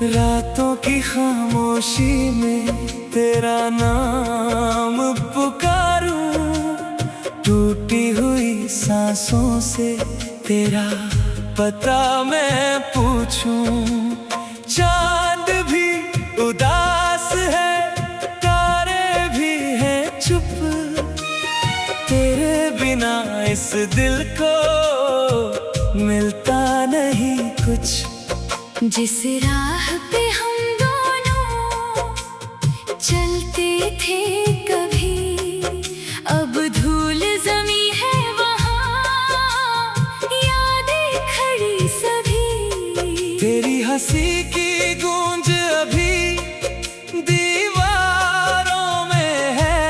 रातों की खामोशी में तेरा नाम पुकारूं, टूटी हुई सांसों से तेरा पता मैं पूछूं। चांद भी उदास है, तारे भी हैं चुप, तेरे बिना इस दिल को मिलता नहीं कुछ। जिस राह पे हम दोनों चलते थे कभी, अब धूल जमी है वहाँ, यादें खड़ी सभी। तेरी हंसी की गूंज अभी दीवारों में है,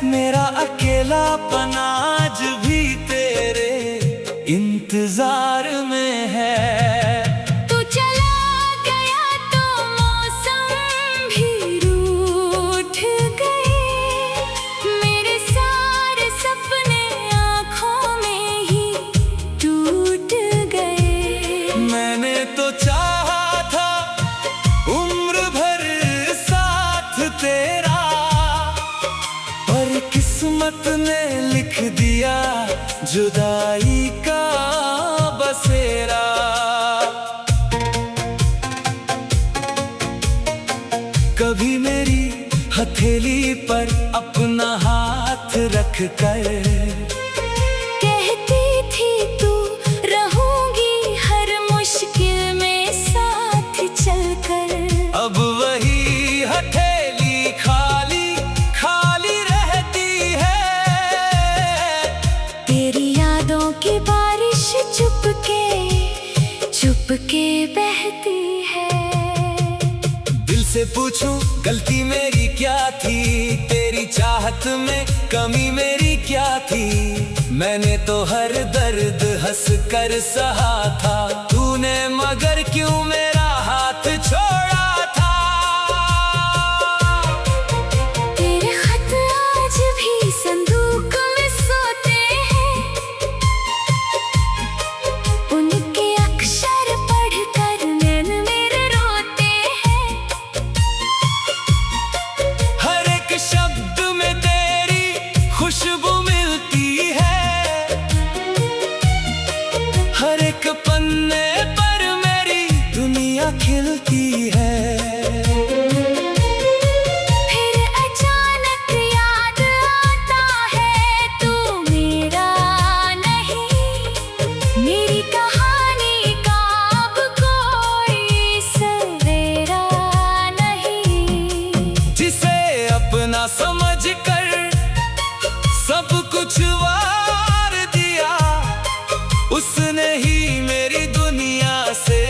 मेरा अकेलापन आज भी तेरे इंतजार में है। किस्मत ने लिख दिया जुदाई का बसेरा। कभी मेरी हथेली पर अपना हाथ रख कर कहती थी तू रहूंगी हर मुश्किल में साथ चलकर। अब वही हथेली खाली की बारिश चुपके बहती है। दिल से पूछूं गलती मेरी क्या थी, तेरी चाहत में कमी मेरी क्या थी। मैंने तो हर दर्द हंस कर सहा था, तूने मगर क्यों मेरा हाथ छोड़ा था। तेरे खत आज भी संदूक में सोते हैं, उनके अक्षर पढ़कर नैन मेरे रोते हैं। हर एक शब्द में तेरी खुशबू मिलती है, हर एक पन्ने पर मेरी दुनिया खिलती है। फिर अचानक याद आता है तू मेरा नहीं, मेरी कहानी का अब कोई सवेरा नहीं। जिसे अपना समझ कर सब कुछ वार दिया, उसने ही मेरी दुनिया से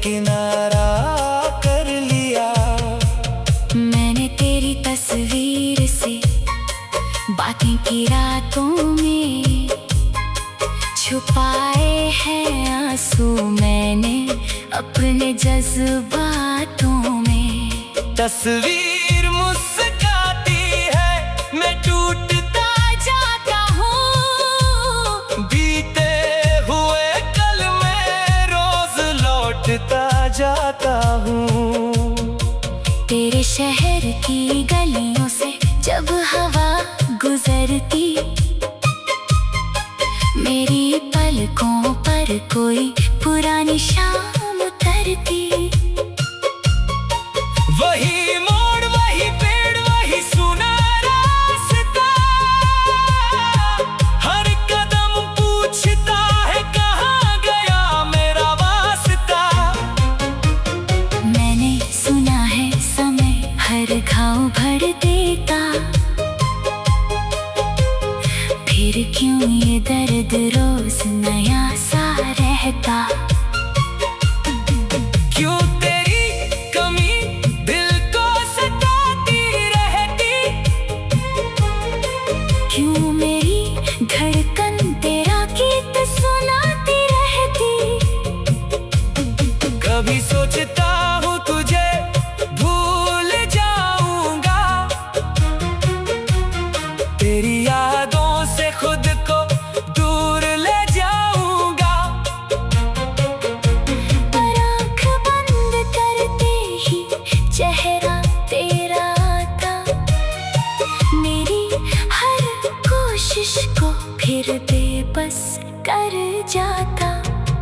किनारा कर लिया। मैंने तेरी तस्वीर से बातें की रातों में, छुपाए हैं आंसू मैंने अपने जज्बातों में। तस्वीर मुस्काती है, मैं टूटता जाता हूँ, बीते हुए कल में रोज लौटता जाता हूँ। तेरे शहर की गलियों से जब हवा गुजरती, मेरी पलकों पर कोई पुरानी शाम उतरती। वही मोड़ वही पेड़ वही सुना रास्ता, हर कदम पूछता है कहाँ गया मेरा वास्ता। मैंने सुना है समय हर घाव भर देता, फिर क्यों ये दर्द रोज नया सा रहता। कभी सोचता हूँ तुझे भूल जाऊंगा, तेरी यादों से खुद को दूर ले जाऊंगा। पर आँख बंद करते ही चेहरा तेरा आता, मेरी हर कोशिश को फिर बेबस कर जाता।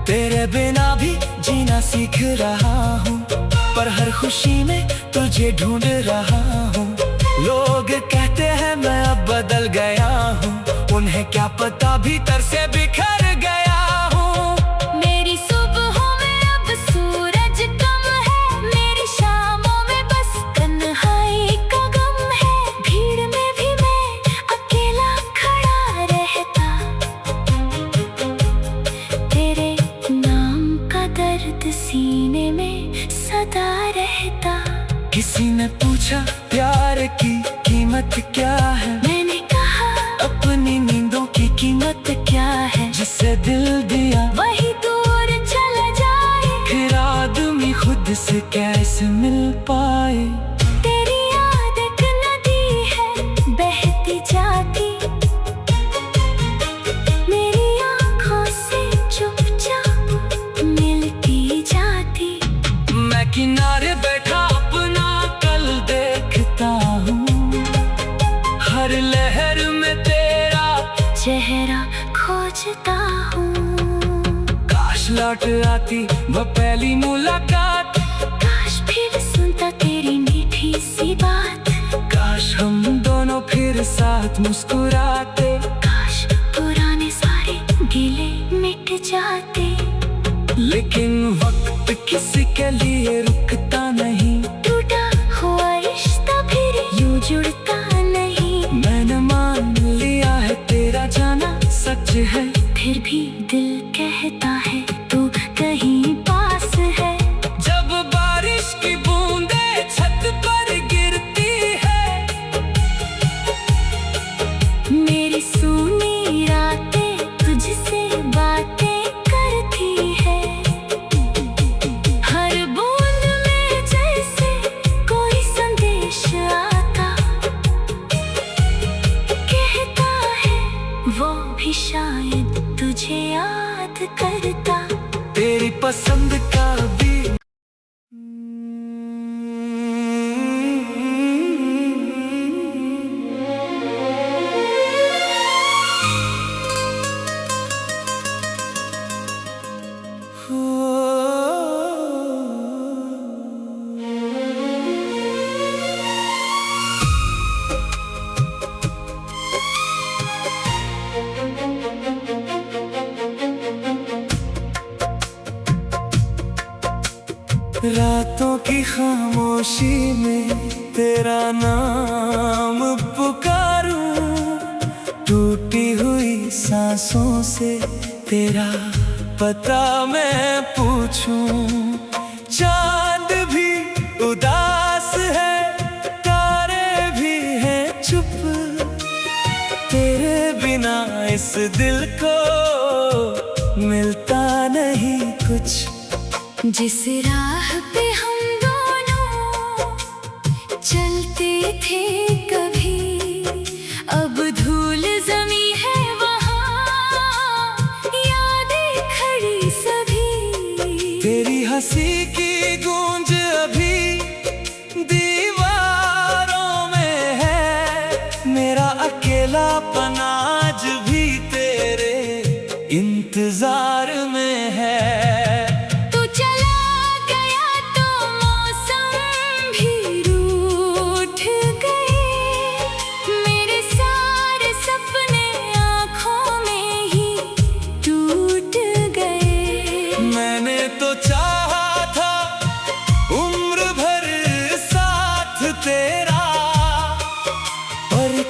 तेरे बिना भी जीना सीख रहा हूँ, पर हर खुशी में तुझे ढूंढ रहा हूँ। लोग कहते हैं मैं अब बदल गया हूँ, उन्हें क्या पता भीतर से बिखर गया हूँ। मेरी सुबहों में अब सूरज कम है, मेरी शामों में बस तन्हाई का गम है। भीड़ में भी मैं अकेला खड़ा रहता, तेरे नाम का दर्द सीने में सदा रहता। किसी ने पूछा प्यार की कीमत क्या है, मैंने कहा अपनी नींदों की कीमत क्या है। जिसे दिल दिया वही दूर चला जाए, फिर आदमी खुद से कैसे मिल पाए। तेरी याद एक नदी है बहती जाती, मेरी आँखों से चुपचाप मिलती जाती। मैं किनारे बैठा अपना कल देखता हूँ, हर लहर में तेरा चेहरा खोजता हूँ। काश लौट आती वो पहली मुलाकात, काश फिर सुनता तेरी मीठी सी बात, काश हम दोनों फिर साथ मुस्कुराते। काश पुराने सारे गिले मिट जाते। लेकिन वक्त किसी के लिए रुकता नहीं, टूटा हुआ रिश्ता फिर यूं जुड़ता नहीं। मैंने मान लिया है तेरा जाना सच है, फिर भी दिल कहता है तू कहीं पास है। जब बारिश की बूंदें छत पर गिरती है, मेरी सूनी रातें तुझसे बातें करती है। हर बूंद में जैसे कोई संदेश आता, कहता है वो भी शायद तुझे याद करता। तेरी पसंद का भी रातों की खामोशी में तेरा नाम पुकारूं, टूटी हुई सांसों से तेरा पता मैं पूछूं। चांद भी उदास है, तारे भी हैं चुप, तेरे बिना इस दिल को मिलता नहीं कुछ। जिस राह पे हम दोनों चलते थे कभी, अब धूल जमी है वहाँ, यादें खड़ी सभी। तेरी हंसी की गूंज अभी दीवारों में है, मेरा अकेलापन आज भी तेरे इंतजार में है।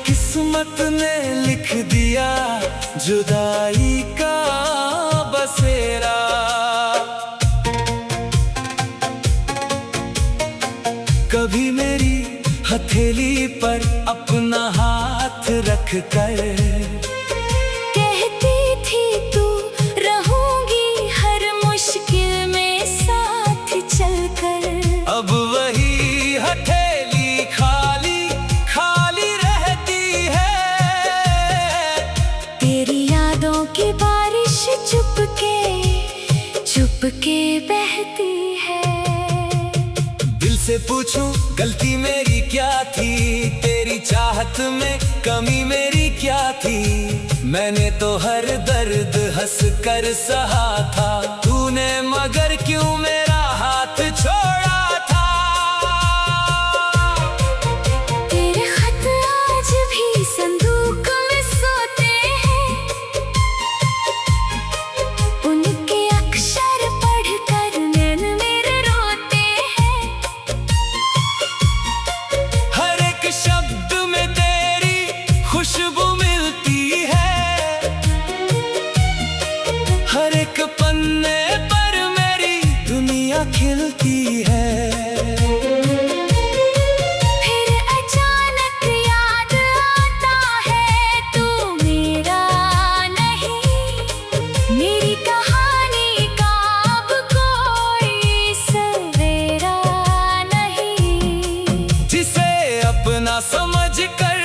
किस्मत ने लिख दिया जुदाई का बसेरा। कभी मेरी हथेली पर अपना हाथ रख कर कहती थी तू रहूंगी हर मुश्किल में साथ चुपके बहती है। दिल से पूछूं गलती मेरी क्या थी, तेरी चाहत में कमी मेरी क्या थी। मैंने तो हर दर्द हंस कर सहा था, तूने मगर क्यों मेरा हाथ छोड़ा था। तेरे खत आज भी संदूक में सोते हैं, उनके अक्षर पढ़कर नैन मेरे रोते हैं। हर एक शब्द में तेरी खुशबू मिलती है, हर एक पन्ने पर मेरी दुनिया खिलती है। फिर अचानक याद आता है तू मेरा नहीं, मेरी कहानी का अब कोई सवेरा नहीं। जिसे अपना समझ कर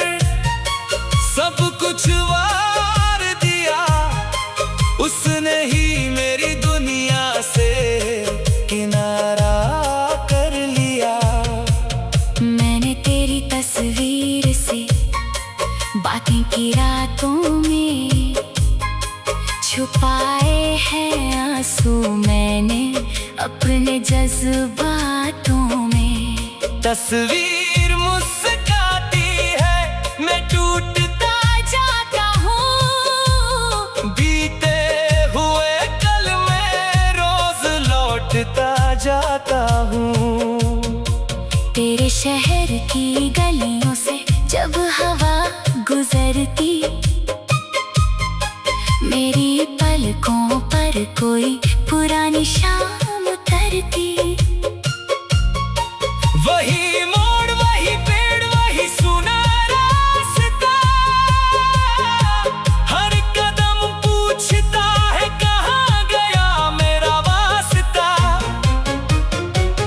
सब कुछ वार दिया, उसने ही मेरी दुनिया से किनारा कर लिया। मैंने तेरी तस्वीर से बातें की रातों में, छुपाए हैं आंसू मैंने अपने जज्बातों में। तस्वीर मुस्काती है, मैं टूटता जाता हूँ, बीते हुए कल में रोज लौटता जाता हूँ। तेरे शहर की गलियों से जब हवा गुजरती, मेरी पलकों पर कोई पुरानी शाम उतरती। वही मोड़ वही पेड़ वही सुना रास्ता, हर कदम पूछता है कहाँ गया मेरा वास्ता।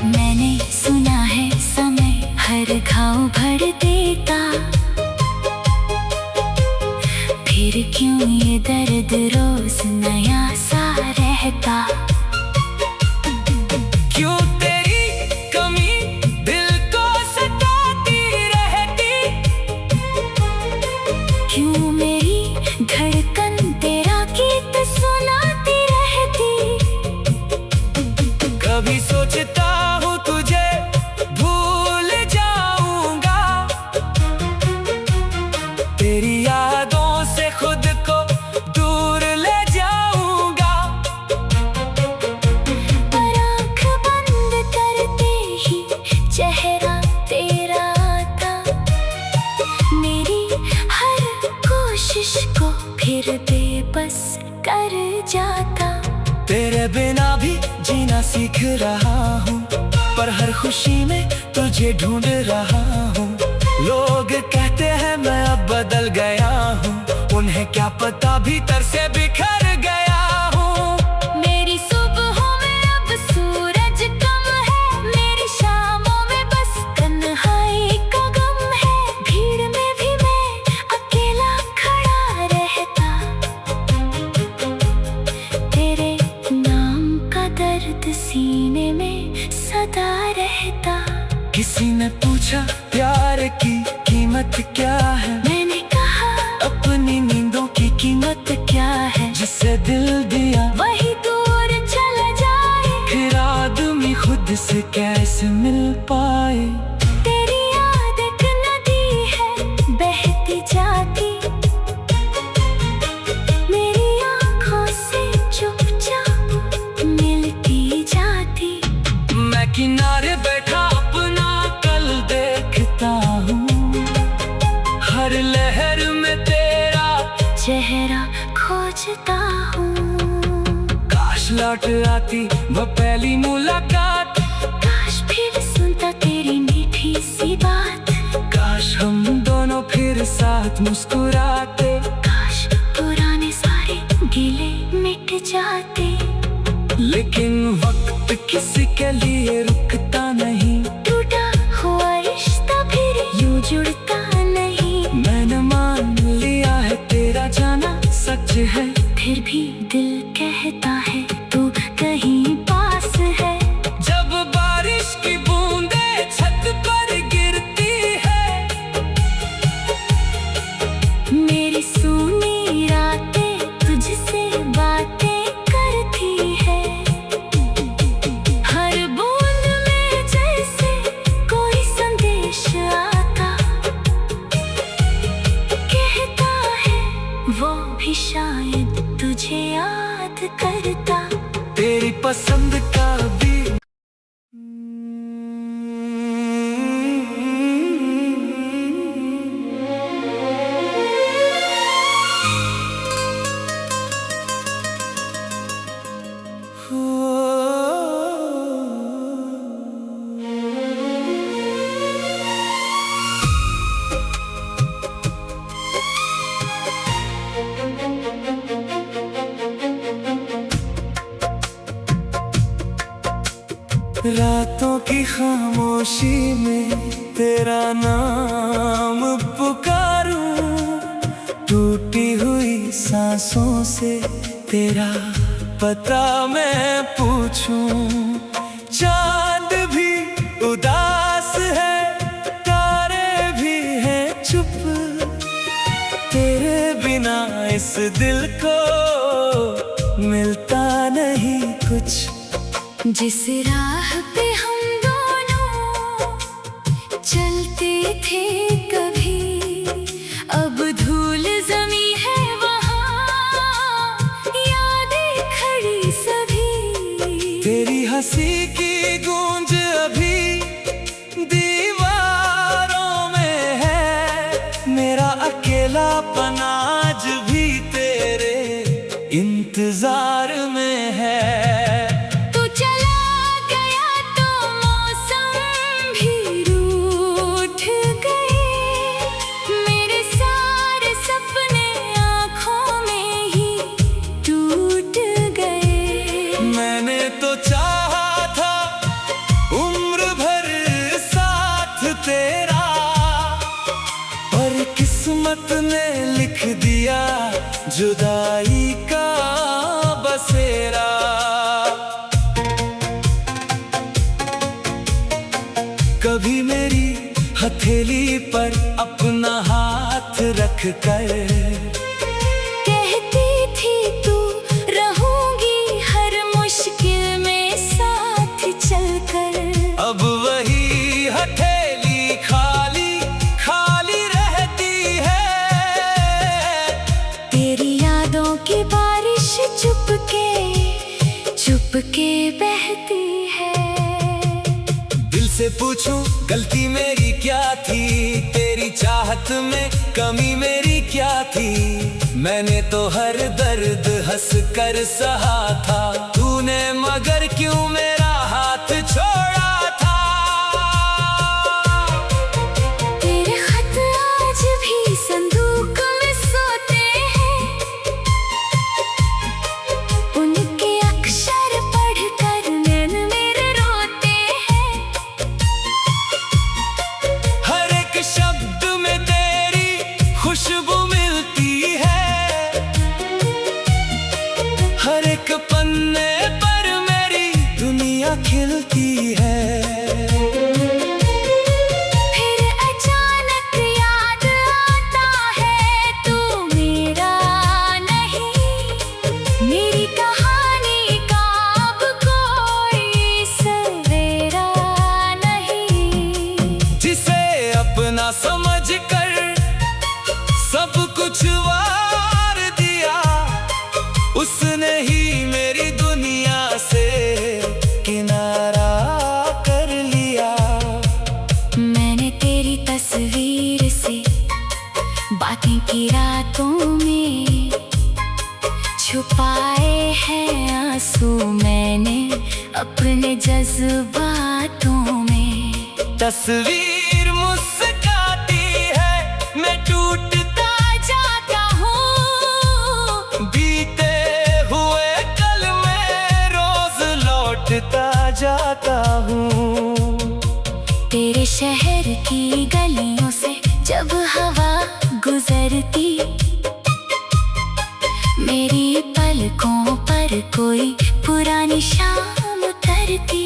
मैंने सुना है समय हर घाव भर देता, फिर क्यों ये दर्द रोज नया सा रहता। क्यों तेरी कमी दिल को सताती रहती, क्यों मेरी धड़कन तेरा गीत सुनाती रहती। कभी सोचता हूँ तुझे भूल जाऊंगा, तेरी यादों से खुद को दूर ले जाऊंगा। पर आँख बंद करते ही चेहरा तेरा था, मेरी हर कोशिश को फिर बेबस कर जाता। तेरे बिना भी जीना सीख रहा हूँ, पर हर खुशी में तुझे ढूंढ रहा हूँ। लोग कहते हैं मैं अब बदल गया हूँ, उन्हें क्या पता भीतर से बिखर गया हूँ। मेरी सुबहों में अब सूरज कम है, मेरी शामों में बस तन्हाई का गम है। भीड़ में भी मैं अकेला खड़ा रहता, तेरे नाम का दर्द सीने में सदा रहता। किसी ने पूछा प्यार की कीमत क्या है, मैंने कहा अपनी नींदों की कीमत क्या है। जिसे दिल दिया वही दूर चला जाए, फिर आदमी खुद से कैसे मिल पाए। तेरी याद एक नदी है बहती जाती, मेरी आँखों से चुपचाप मिलती जाती। मैं किनारे बैठा अपना कल देखता हूँ, हर लहर में तेरा चेहरा खोजता हूँ। काश लौट आती वो पहली मुलाकात, काश फिर सुनता तेरी मीठी सी बात। काश हम दोनों फिर साथ मुस्कुराते, काश पुराने सारे गिले मिट जाते। लेकिन वक्त किसी के लिए रुकता नहीं, टूटा हुआ रिश्ता फिर यूं जुड़ता नहीं। मैंने मान लिया है तेरा जाना सच है, फिर भी दिल कहता है तू कहीं पसंद का भी। रातों की खामोशी में तेरा नाम पुकारूं, टूटी हुई सांसों से तेरा पता मैं पूछूं। चांद भी उदास है, तारे भी हैं चुप, तेरे बिना इस दिल को मिलता नहीं कुछ। जिस राह पे हम दोनों चलते थे कभी, अब धूल जमी है वहाँ, यादें खड़ी सभी। तेरी हंसी की गूंज अभी दीवारों में है, मेरा अकेलापन आज भी तेरे इंतजार में है। किस्मत ने लिख दिया जुदाई का बसेरा। कभी मेरी हथेली पर अपना हाथ रख कर कहती थी तू रहूंगी हर मुश्किल में साथ चलकर। अब वही हथेली खाली की बारिश चुपके बहती है। दिल से पूछूं गलती मेरी क्या थी, तेरी चाहत में कमी मेरी क्या थी। मैंने तो हर दर्द हंस कर सहा था, तूने मगर क्यों मेरा हाथ छोड़ा था। तेरे खत आज भी संदूक में सोते हैं, उनके अक्षर पढ़कर नैन मेरे रोते हैं। हर एक शब्द में तेरी खुशबू मिलती है, हर एक पन्ने पर मेरी दुनिया खिलती है। फिर अचानक याद आता है तू मेरा नहीं, मेरी कहानी का अब कोई सवेरा नहीं। जिसे अपना समझ कर सब कुछ वार दिया, उसने ही मेरी दुनिया से किनारा कर लिया। मैंने तेरी तस्वीर से बातें की रातों में, छुपाए हैं आंसू मैंने अपने जज्बातों में। तस्वीर मुस्काती है, मैं टूटता जाता हूँ, बीते हुए कल में रोज लौटता जाता हूँ। तेरे शहर की गलियों से जब हवा गुजरती, मेरी पलकों पर कोई पुरानी शाम उतरती।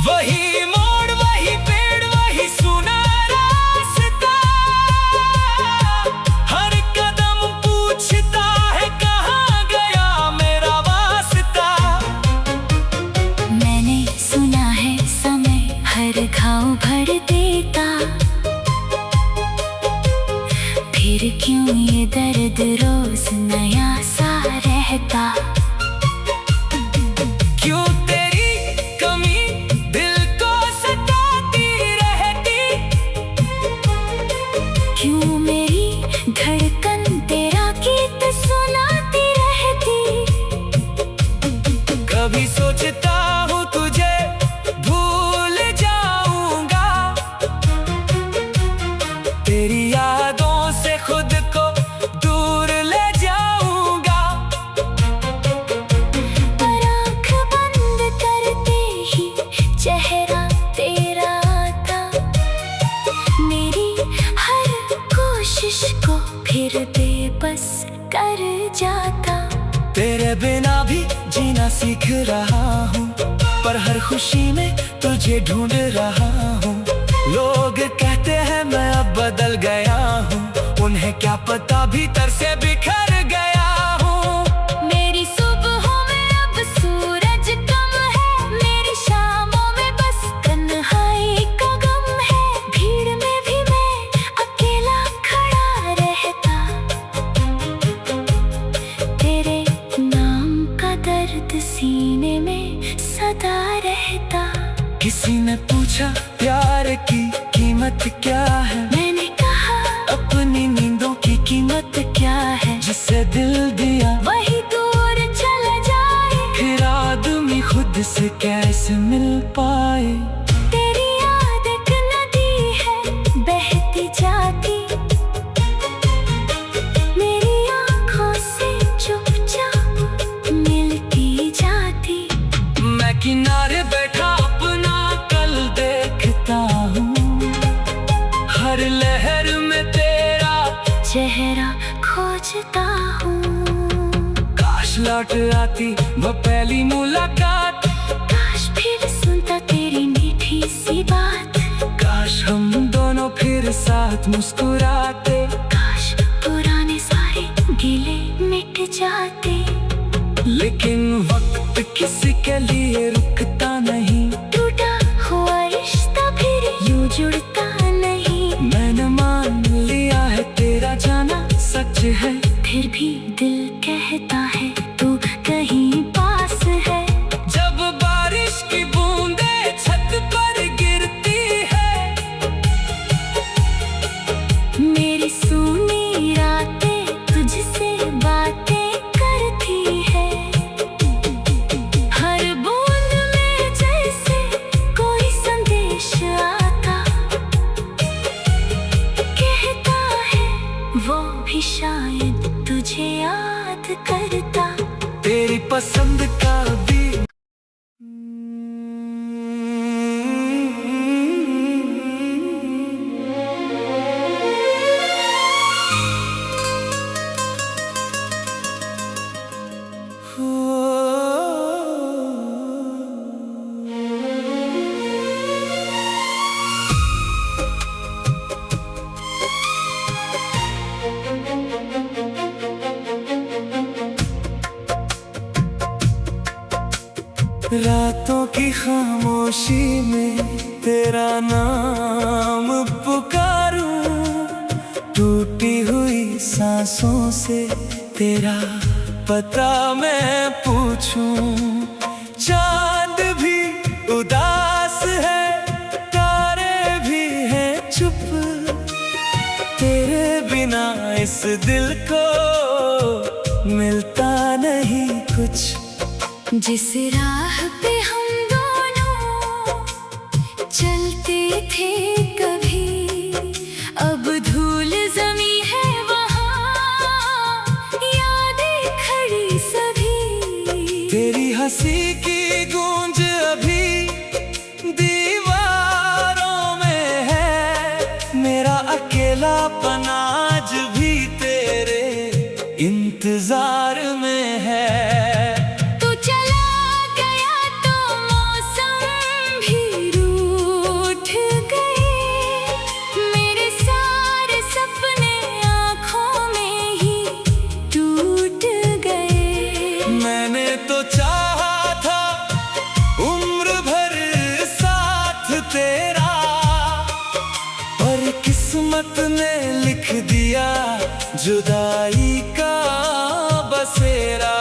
वही मोड़ वही पेड़ वही सुना रास्ता, हर कदम पूछता है कहाँ गया मेरा वास्ता। मैंने सुना है समय हर घाव भर देता, फिर क्यों ये दर्द रोज नया सा रहता। जीना सीख रहा हूँ, पर हर खुशी में तुझे ढूंढ रहा हूँ। लोग कहते हैं मैं अब बदल गया हूँ, उन्हें क्या पता भीतर से बिखर गया हूँ। मेरी सुबहों में अब सूरज कम है, मेरी शामों में बस तन्हाई का गम है। भीड़ में भी मैं अकेला खड़ा रहता, तेरे नाम का दर्द सीने में सदा रहता। किसी ने पूछा प्यार की कीमत क्या है, मैंने कहा अपनी नींदों की कीमत क्या है। जिसे दिल दिया वही दूर चला जाए, फिर आदमी खुद से कैसे मिल पाए। तेरी याद एक नदी है बहती जाती, मेरी आँखों से चुपचाप मिलती जाती। मैं किनारे बैठा अपना कल देखता हूँ, हर लहर में तेरा चेहरा खोजता हूँ। काश लौट आती वो पहली मुलाकात, काश फिर सुनता तेरी मीठी सी बात, काश हम दोनों फिर साथ मुस्कुराते। काश पुराने सारे गिले मिट जाते। लेकिन वक्त किसी के लिए रुकता नहीं, टूटा हुआ रिश्ता फिर यूं जुड़ता नहीं। मैंने मान लिया है तेरा जाना सच है, फिर भी दिल कहता है तू कहीं पास है। जब बारिश की बूंदें छत पर गिरती है, मेरी सूनी रातें तुझसे बातें करती है। हर बूंद में जैसे कोई संदेश आता, कहता है वो भी शायद तुझे याद करता। तेरी पसंद का भी रातों की खामोशी में तेरा नाम पुकारूं, टूटी हुई सांसों से तेरा पता मैं पूछूं। चांद भी उदास है, तारे भी हैं चुप, तेरे बिना इस दिल को मिलता नहीं कुछ। जिस राह पे हम दोनों चलते थे कभी, अब धूल जमी है वहाँ, यादें खड़ी सभी। तेरी हंसी की गूंज अभी दीवारों में है, मेरा अकेलापन आज भी तेरे इंतजार में है। किस्मत ने लिख दिया जुदाई का बसेरा।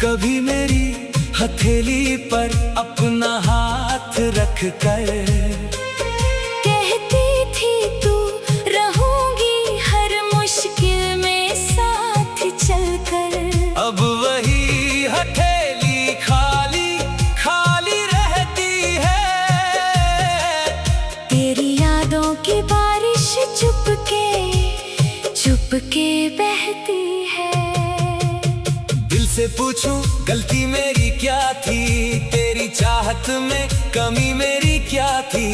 कभी मेरी हथेली पर अपना हाथ रख कर कहती थी तू रहूंगी हर मुश्किल में साथ चलकर। अब वही हथेली खाली खाली रहती है, तेरी यादों की बारिश चुपके चुपके बहती है। दिल तुझसे पूछूं गलती मेरी क्या थी, तेरी चाहत में कमी मेरी क्या थी।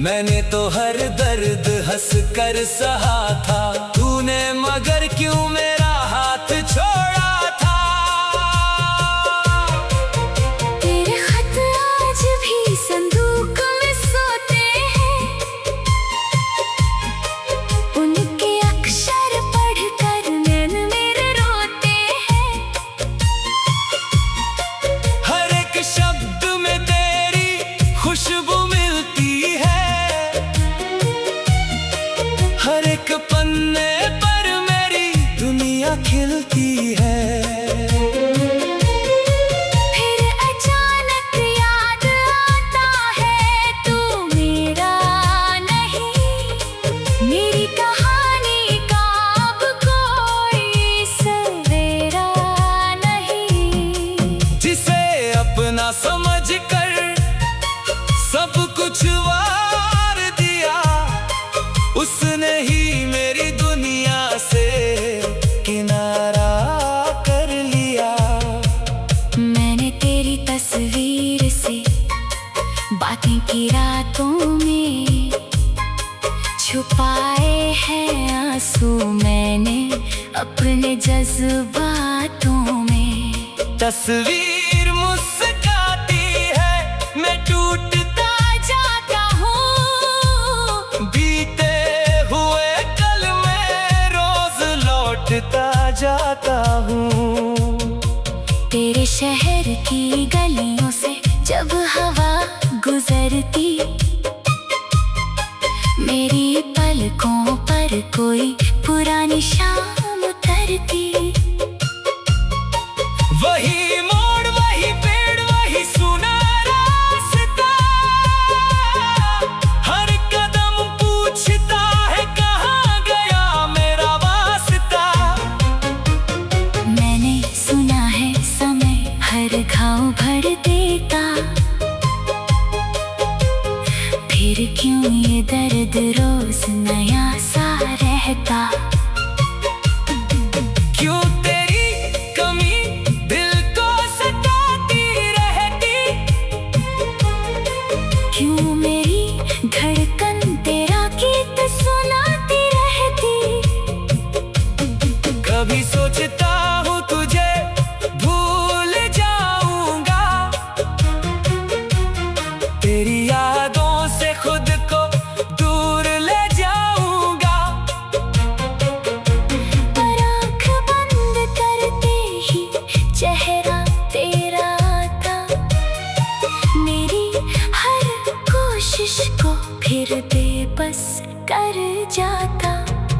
मैंने तो हर दर्द हंस कर सहा था, तूने मगर क्यों मेरा हाथ छोड़ा था। तेरे खत आज भी संदूक में सोते हैं, उनके अक्षर पढ़कर नैन मेरे रोते हैं। हर एक शब्द में तेरी खुशबू मिलती है, हर एक पन्ने पर मेरी दुनिया खिलती है। फिर अचानक याद आता है तू मेरा नहीं, मेरी कहानी का अब कोई सवेरा नहीं। जिसे अपना समझ कर सब कुछ वार दिया, उसने ही मेरी दुनिया से किनारा कर लिया। मैंने तेरी तस्वीर से बातें की रातों में, छुपाए हैं आंसू मैंने अपने जज्बातों में। तस्वीर मुस्काती है, मैं टूटता जाता हूँ, बीते हुए कल में रोज लौटता जाता हूँ। तेरे शहर की गलियों से जब हवा गुजरती, मेरी पलकों पर कोई पुरानी शाम उतरती। वही मोड़ वही पेड़ वही सुना रास्ता, हर कदम पूछता है कहाँ गया मेरा वास्ता। मैंने सुना है समय हर घाव भर देता, फिर क्यों ये दर्द रोज नया सा रहता। क्यों तेरी कमी दिल को सताती रहती, क्यों मेरी धड़कन तेरा गीत सुनाती रहती। कभी सोचता हूँ तुझे भूल जाऊंगा, तेरी यादों से खुद को दूर ले जाऊंगा। पर आँख बंद करते ही चेहरा तेरा था, मेरी हर कोशिश को फिर बेबस कर जाता।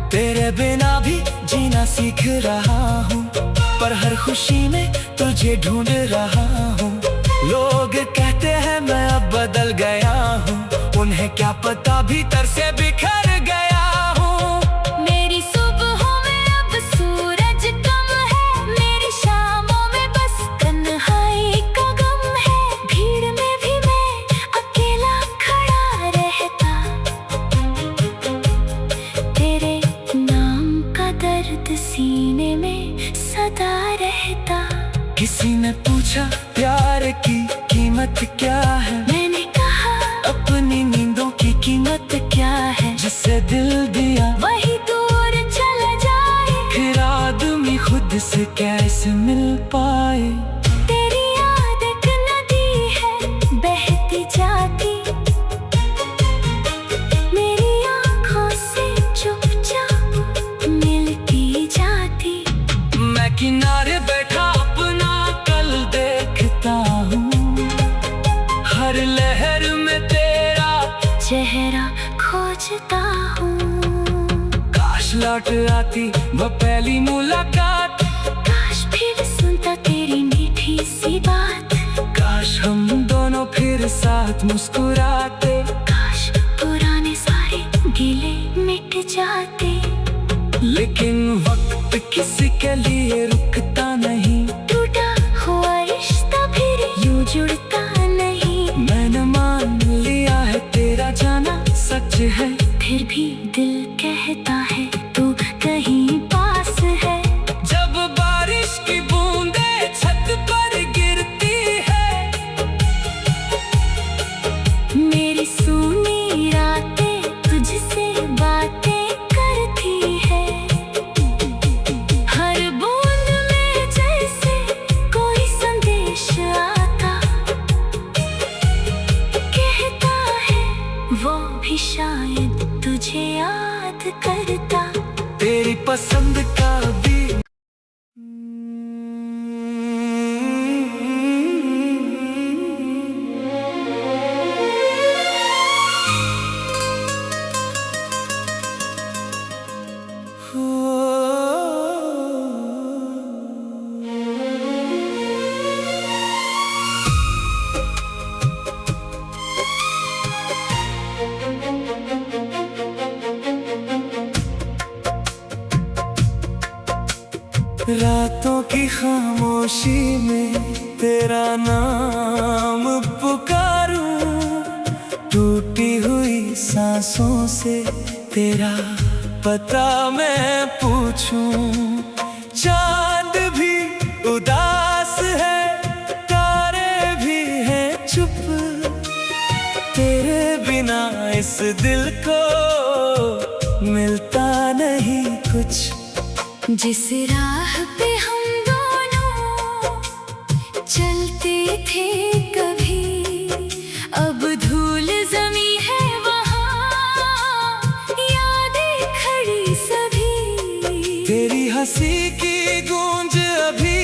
तेरे बिना भी जीना सीख रहा हूँ, पर हर खुशी में तुझे ढूंढ रहा हूँ। लोग कहते हैं मैं अब बदल गया हूँ, उन्हें क्या पता भीतर से बिखर गया हूँ। मेरी सुबहों में अब सूरज कम है, मेरी शामों में बस तन्हाई का गम है। भीड़ में भी मैं अकेला खड़ा रहता, तेरे नाम का दर्द सीने में सदा रहता। किसी ने पूछा प्यार की कीमत क्या है, मैंने कहा अपनी नींदों की कीमत क्या है। जिसे दिल दिया वही दूर चला जाए, फिर आदमी खुद से कैसे मिल पाए। तेरी याद एक नदी है बहती जाती, मेरी आँखों से चुपचाप मिलती जाती। मैं किनारे बैठा अपना कल देखता हूँ, हर लहर में तेरा चेहरा खोजता हूँ। काश लौट आती वो पहली मुलाकात, काश फिर सुनता तेरी मीठी सी बात। काश हम दोनों फिर साथ मुस्कुराते, काश पुराने सारे गिले मिट जाते। लेकिन वक्त किसी के लिए रुकता नहीं, टूटा हुआ रिश्ता फिर यूं जुड़ता नहीं। मैंने मान लिया है तेरा जाना सच है, फिर भी दिल कहता है तू कहीं पास है। जब बारिश की बूंदें पसंद का भी। रातों की खामोशी में तेरा नाम पुकारूं, टूटी हुई सांसों से तेरा पता मैं पूछूं। चांद भी उदास है, तारे भी हैं चुप, तेरे बिना इस दिल को मिलता नहीं कुछ। जिस राह पे हम दोनों चलते थे कभी, अब धूल जमी है वहाँ, यादें खड़ी सभी। तेरी हंसी की गूंज अभी